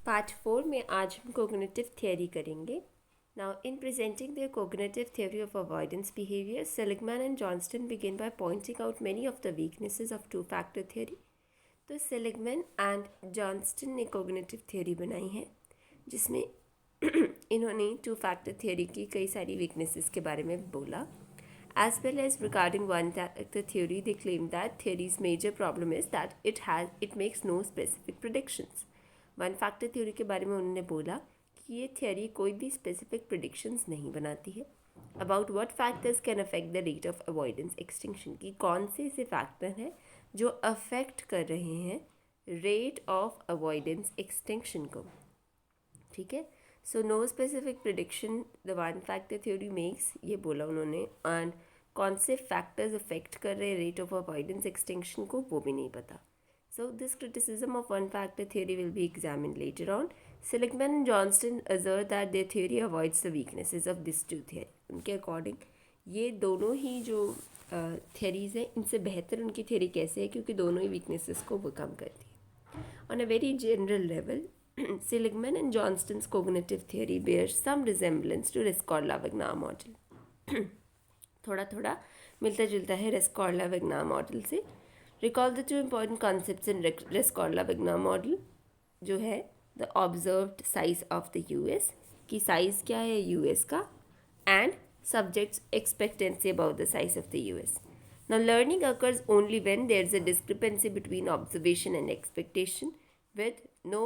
Part 4 में आज हम कोग्निटिव थियरी करेंगे. Now in presenting their cognitive theory of avoidance behavior, Seligman and Johnston begin by pointing out many of the weaknesses of two-factor theory. तो Seligman and Johnston ने cognitive theory बनाई है जिसमें इन्होंने टू फैक्टर थियरी की कई सारी weaknesses के बारे में बोला. As well as regarding one factor theory, they claim that theory's major problem is that it makes no specific predictions. One factor theory के बारे में उन्होंने बोला कि ये थियोरी कोई भी स्पेसिफिक प्रिडिक्शंस नहीं बनाती है. About what factors can affect the rate of avoidance extinction, की कौन से ऐसे फैक्टर हैं जो अफेक्ट कर रहे हैं रेट ऑफ अवॉइडेंस एक्सटिंक्शन को. ठीक है. So no specific prediction the one factor theory makes, ये बोला उन्होंने. एंड कौन से फैक्टर्स अफेक्ट कर रहे हैं रेट ऑफ अवॉइडेंस एक्सटिंक्शन को वो भी नहीं पता. So this criticism of one-factor theory will be examined later on. Seligman and Johnston assert that their theory avoids the weaknesses of this two theory. उनके according ये दोनों ही जो थियरीज़ हैं इनसे बेहतर उनकी थियरी कैसे है, क्योंकि दोनों ही वीकनेसेस को वो कम करती है. On a very general level, Seligman and Johnston's cognitive theory bears some resemblance to Rescorla-Wignaud model. थोड़ा थोड़ा मिलता जुलता है Rescorla-Wignaud मॉडल से. Recall the two important concepts in Rescorla-Wignaud model, जो है the observed size of the US, कि size क्या है US का, and subjects expectancy about the size of the US. Now learning occurs only when there is a discrepancy between observation and expectation. With no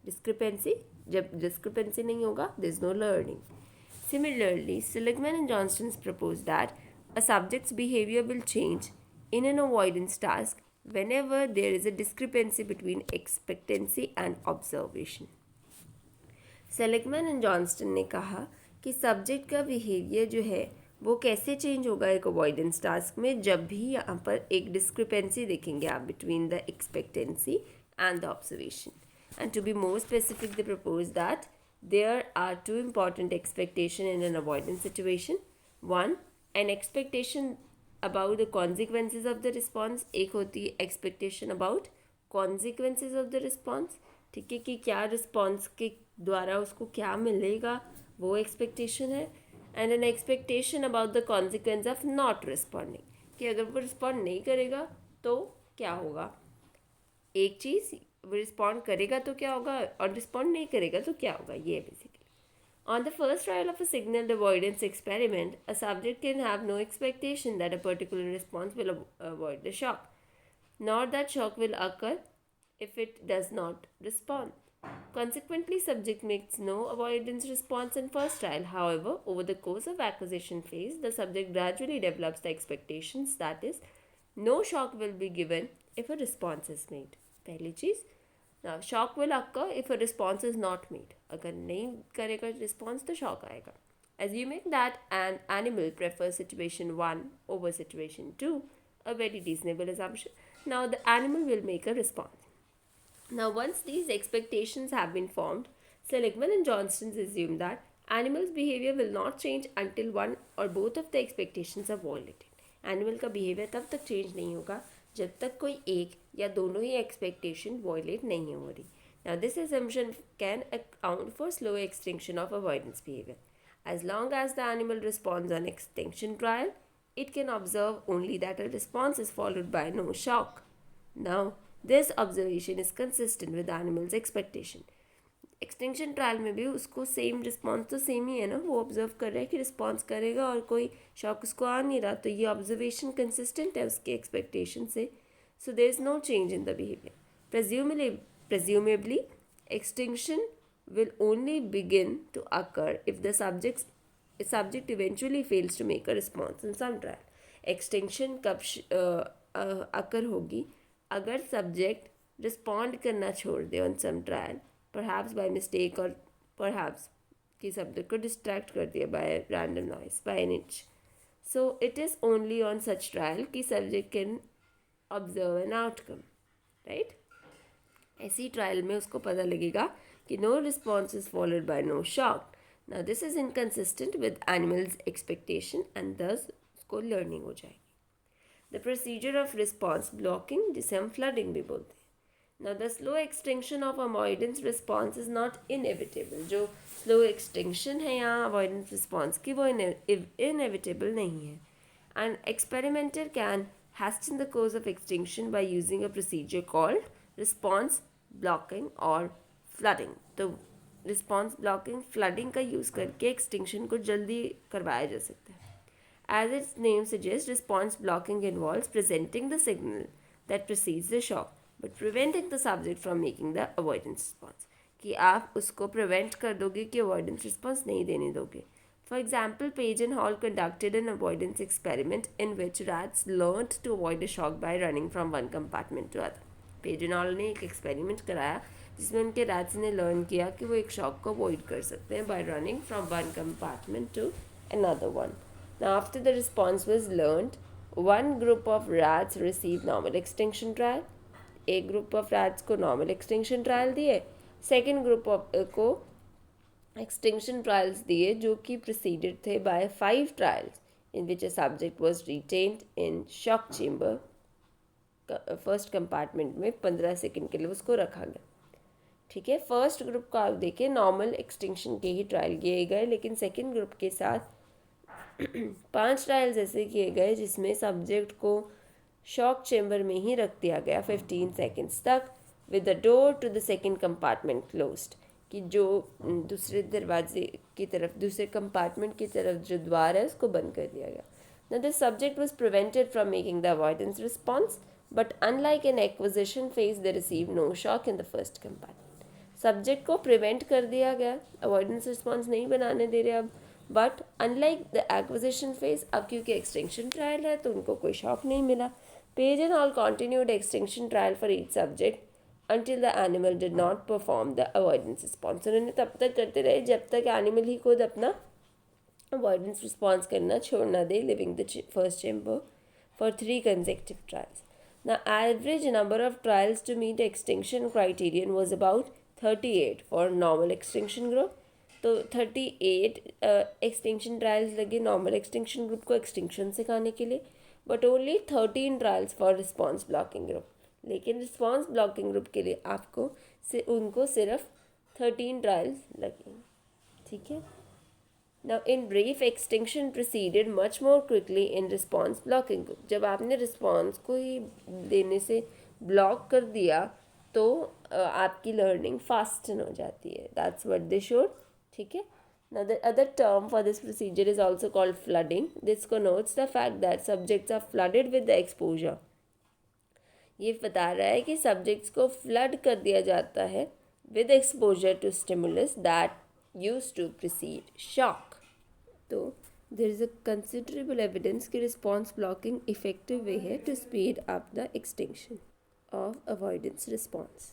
discrepancy, जब discrepancy नहीं होगा, there is no learning. Similarly, Seligman and Johnston propose that a subject's behavior will change in an avoidance task whenever there is a discrepancy between expectancy and observation. Seligman and Johnston ने कहा कि subject का behaviour जो है वो कैसे change होगा एक अवॉइडेंस टास्क में, जब भी यहाँ पर एक डिस्क्रिपेंसी देखेंगे आप between the expectancy and the observation. And to be more specific, they propose that there are two important expectation in an avoidance situation. One, an expectation about the consequences of the response. एक होती है expectation about consequences of the response. ठीक है, कि क्या response के द्वारा उसको क्या मिलेगा, वो एक्सपेक्टेशन है. And N expectation about the consequence of not responding, कि अगर वो रिस्पॉन्ड नहीं करेगा तो क्या होगा. एक चीज़, वो रिस्पॉन्ड करेगा तो क्या होगा और रिस्पॉन्ड नहीं करेगा तो क्या होगा, ये basically. On the first trial of a signal avoidance experiment, a subject can have no expectation that a particular response will avoid the shock, nor that shock will occur if it does not respond. Consequently, subject makes no avoidance response in first trial. However, over the course of acquisition phase, the subject gradually develops the expectations, that is, no shock will be given if a response is made. पहली चीज़. Now, shock will occur if a response is not made. अगर नहीं करेगा response तो shock आएगा. Assuming that an animal prefers situation 1 over situation 2, a very reasonable assumption. Now the animal will make a response. Now once these expectations have been formed, Seligman and Johnston assume that animal's behavior will not change until one or both of the expectations are violated. Animal का behavior तब तक change नहीं होगा जब तक कोई एक या दोनों ही एक्सपेक्टेशन वॉयलेट नहीं हो रही. Now this assumption can account for slow extinction of avoidance behavior. As long as the animal responds on extinction trial, it can observe only that a response is followed by no shock. Now, this observation is consistent with the animal's expectation. Extinction trial में भी उसको same response तो same ही है ना, वो observe कर रहा है कि रिस्पॉन्स करेगा और कोई शॉक उसको आ नहीं रहा, तो ये ऑब्जर्वेशन कंसिस्टेंट है उसके एक्सपेक्टेशन से. So there is no change in the behaviour. Presumably extinction will only begin to occur if the subject eventually fails to make a response in some trial. Extinction कब occur होगी अगर subject respond करना छोड़ दे on some trial, perhaps by mistake or perhaps कि subject को distract कर दिया by random noise, by an itch. So it is only on such trial कि subject can observe an outcome, right? ऐसी trial में उसको पता लगेगा कि no response is followed by no shock. Now this is inconsistent with animals expectation and thus उसको learning हो जाएगी. The procedure of response blocking, जिसे हम flooding भी बोलते हैं. Now the slow extinction of avoidance response is not inevitable. जो slow extinction है यहाँ avoidance response की वो inevitable नहीं है. An experimenter can hasten the course of extinction by using a procedure called response blocking or flooding. तो response blocking flooding का use करके extinction को जल्दी करवाया जा सकता है. As its name suggests, response blocking involves presenting the signal that precedes the shock but preventing the subject from making the avoidance response. कि आप उसको prevent कर दोगे कि avoidance response नहीं देने दोगे. For example, Page and Hall conducted an avoidance experiment in which rats learned to avoid a shock by running from one compartment to other. Page and Hall ने एक experiment कराया जिसमें उनके rats ने learn किया कि वो एक shock को avoid कर सकते हैं by running from one compartment to another one. Now, after the response was learned, one group of rats received normal extinction trial. एक group of rats को normal extinction trial दिए, second group of को extinction trials दिए जो कि preceded थे by 5 trials in which a subject was retained in shock chamber. First compartment में 15 second के लिए उसको रखा गया. ठीक है, फर्स्ट ग्रुप को आप देखिए नॉर्मल एक्सटिंक्शन के ही ट्रायल किए गए, लेकिन सेकेंड ग्रुप के साथ 5 ट्रायल्स ऐसे किए गए जिसमें सब्जेक्ट को शॉक चेम्बर में ही रख दिया गया 15 सेकेंड्स तक with the door to the second compartment closed. कि जो दूसरे दरवाजे की तरफ दूसरे कंपार्टमेंट की तरफ जो द्वार है उसको बंद कर दिया गया. Now the subject was prevented from making the avoidance response, but unlike in acquisition phase, they received no shock in the first compartment. Subject को प्रिवेंट कर दिया गया, अवॉइडेंस रिस्पॉन्स नहीं बनाने दे रहे अब, but unlike the acquisition phase, अब क्योंकि एक्सटिंक्शन ट्रायल है तो उनको कोई शॉक नहीं मिला. Page and all continued extinction trial for each subject until the animal did not perform the avoidance response. उन्होंने तब तक करते रहे जब तक एनिमल ही खुद अपना अवॉइडेंस रिस्पॉन्स करना छोड़ ना दे, leaving the first chamber for 3 consecutive trials. The average number of trials to meet extinction criterion was about 38 for normal extinction group. तो 38 एक्सटिंक्शन ट्रायल्स लगे नॉर्मल एक्सटिंक्शन ग्रुप को एक्सटिंक्शन सिखाने के लिए, but only 13 trials for response blocking group. लेकिन response blocking group के लिए आपको उनको सिर्फ 13 ट्रायल्स लगेंगे. ठीक है. Now in brief, extinction proceeded much more quickly in response blocking group. जब आपने रिस्पॉन्स को ही देने से ब्लॉक कर दिया तो आपकी लर्निंग फास्ट हो जाती है. That's what they showed. ठीक है. Now the other term for this procedure is also called flooding. This connotes the fact that subjects are flooded with the exposure. ये बता रहा है कि सब्जेक्ट्स को फ्लड कर दिया जाता है with exposure to stimulus that used to precede shock. तो there is a considerable evidence कि response blocking effective way है to speed up the extinction of avoidance response.